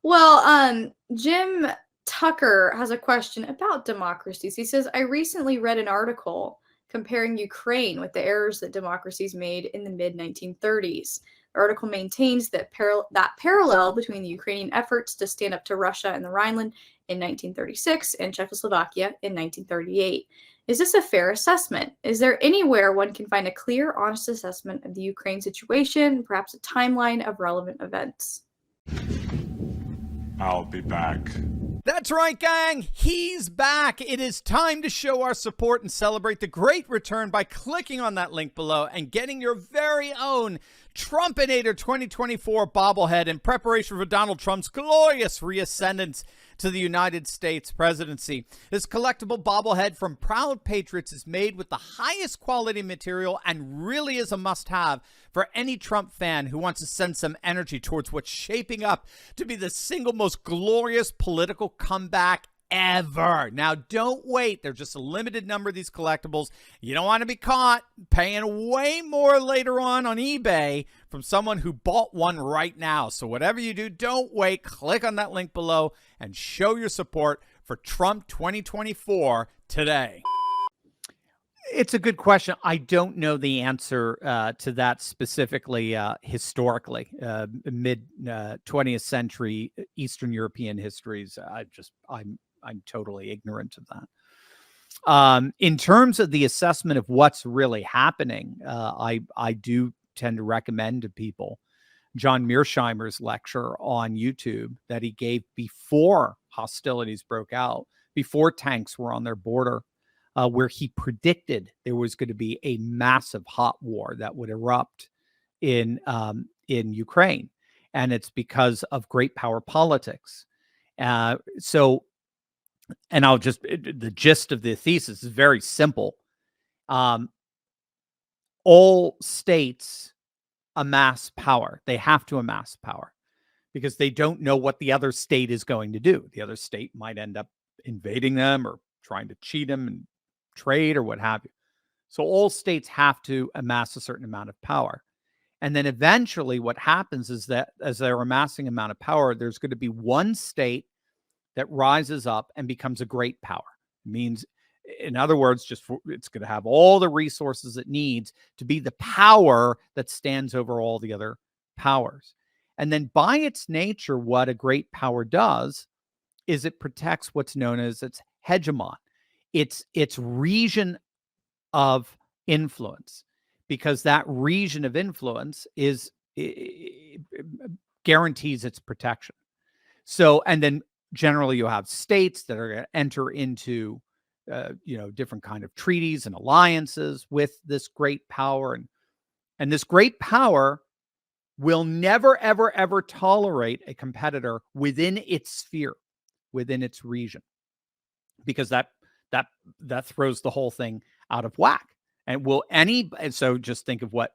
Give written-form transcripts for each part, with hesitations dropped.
Well, Jim Tucker has a question about democracies. He says, I recently read an article comparing Ukraine with the errors that democracies made in the mid 1930s. The article maintains that parallel between the Ukrainian efforts to stand up to Russia and the Rhineland in 1936 and Czechoslovakia in 1938. Is this a fair assessment? Is there anywhere one can find a clear, honest assessment of the Ukraine situation, perhaps a timeline of relevant events? I'll be back. That's right, gang. He's back. It is time to show our support and celebrate the great return by clicking on that link below and getting your very own Trumpinator 2024 bobblehead in preparation for Donald Trump's glorious reascendance to the United States presidency. This collectible bobblehead from Proud Patriots is made with the highest quality material and really is a must-have for any Trump fan who wants to send some energy towards what's shaping up to be the single most glorious political comeback ever. Now, don't wait. There's just a limited number of these collectibles. You don't want to be caught paying way more later on eBay from someone who bought one right now. So whatever you do, don't wait. Click on that link below and show your support for Trump 2024 today. It's a good question. I don't know the answer to that specifically historically. Mid 20th century Eastern European histories. I'm totally ignorant of that. In terms of the assessment of what's really happening, I do tend to recommend to people John Mearsheimer's lecture on YouTube that he gave before hostilities broke out, before tanks were on their border, where he predicted there was going to be a massive hot war that would erupt in Ukraine. And it's because of great power politics. And I'll just, the gist of the thesis is very simple. All states amass power. They have to amass power because they don't know what the other state is going to do. The other state might end up invading them or trying to cheat them and trade or what have you. So all states have to amass a certain amount of power. And then eventually what happens is that as they're amassing amount of power, there's going to be one state that rises up and becomes a great power. It means, in other words, it's going to have all the resources it needs to be the power that stands over all the other powers. And then by its nature, what a great power does is it protects what's known as its hegemon, its region of influence, because that region of influence guarantees its protection. So, and then generally you have states that are going to enter into different kind of treaties and alliances with this great power. And this great power will never, ever, ever tolerate a competitor within its sphere, within its region, because that throws the whole thing out of whack. And so just think of what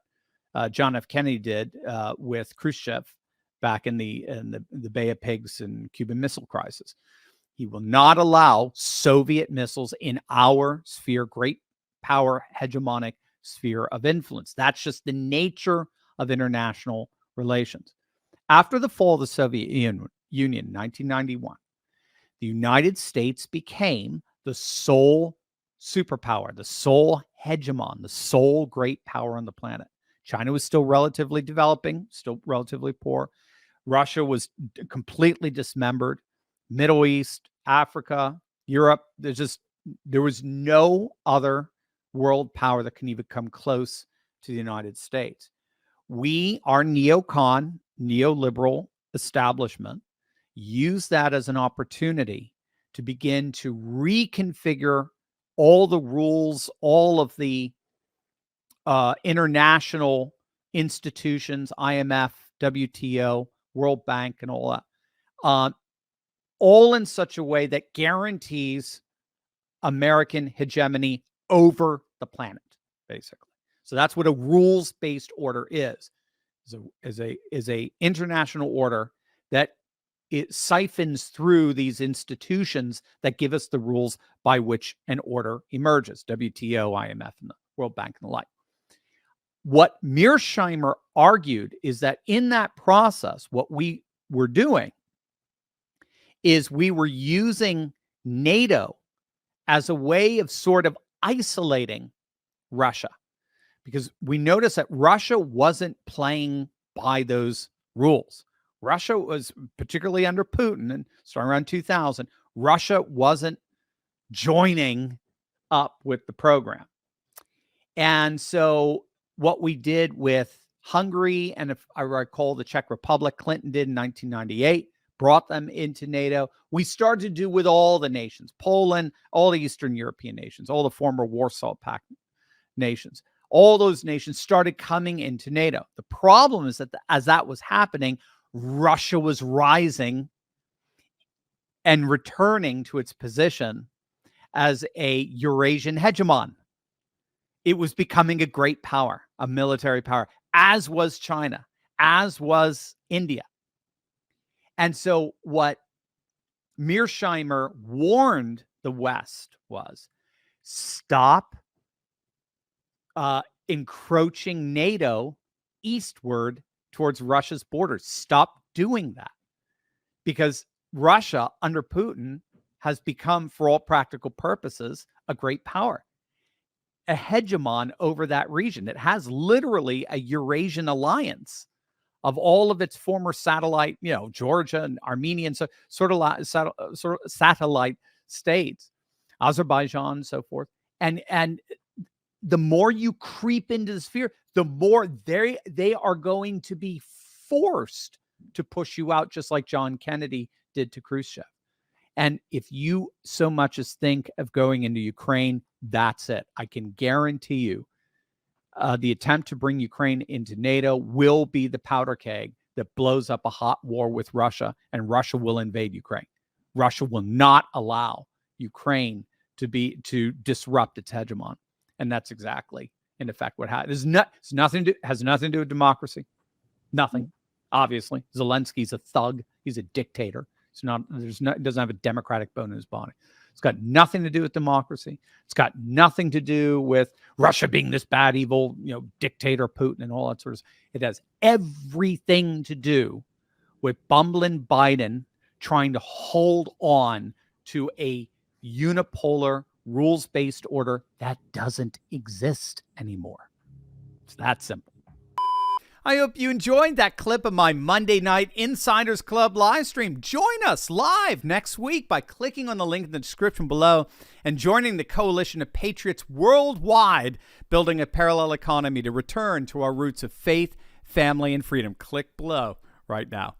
John F. Kennedy did with Khrushchev back in the Bay of Pigs and Cuban Missile Crisis. He will not allow Soviet missiles in our sphere, great power, hegemonic sphere of influence. That's just the nature of international relations. After the fall of the Soviet Union in 1991, the United States became the sole superpower, the sole hegemon, the sole great power on the planet. China was still relatively developing, still relatively poor. Russia was completely dismembered. Middle East, Africa, Europe, there was no other world power that can even come close to the United States. Our neocon, neoliberal establishment use that as an opportunity to begin to reconfigure all the rules, all of the international institutions, IMF, WTO, World Bank, and all that, all in such a way that guarantees American hegemony over the planet, basically. So that's what a rules-based order is a international order that it siphons through these institutions that give us the rules by which an order emerges, WTO, IMF, and the World Bank, and the like. What Mearsheimer argued is that in that process, what we were doing is we were using NATO as a way of sort of isolating Russia, because we noticed that Russia wasn't playing by those rules. Russia was, particularly under Putin and starting around 2000, Russia wasn't joining up with the program. And so what we did with Hungary, and if I recall, the Czech Republic, Clinton did in 1998, brought them into NATO. We started to do with all the nations, Poland, all the Eastern European nations, all the former Warsaw Pact nations. All those nations started coming into NATO. The problem is that as that was happening, Russia was rising and returning to its position as a Eurasian hegemon. It was becoming a great power, a military power, as was China, as was India. And so what Mearsheimer warned the West was, stop encroaching NATO eastward towards Russia's borders. Stop doing that, because Russia under Putin has become, for all practical purposes, a great power, a hegemon over that region. It has literally a Eurasian alliance of all of its former satellite, Georgia and Armenia, and so sort of satellite states, Azerbaijan, and so forth. And the more you creep into the sphere, the more they are going to be forced to push you out, just like John Kennedy did to Khrushchev. And if you so much as think of going into Ukraine, that's it. I can guarantee you the attempt to bring Ukraine into NATO will be the powder keg that blows up a hot war with Russia, and Russia will invade Ukraine. Russia will not allow Ukraine to disrupt its hegemon. And that's exactly, in effect, what happened. Has nothing to do with democracy. Nothing. Obviously, Zelensky's a thug. He's a dictator. It doesn't have a democratic bone in his body. It's got nothing to do with democracy. It's got nothing to do with Russia being this bad, evil, dictator Putin and all that sort of stuff. It has everything to do with bumbling Biden trying to hold on to a unipolar, rules-based order that doesn't exist anymore. It's that simple. I hope you enjoyed that clip of my Monday night Insiders Club live stream. Join us live next week by clicking on the link in the description below and joining the coalition of patriots worldwide building a parallel economy to return to our roots of faith, family, and freedom. Click below right now.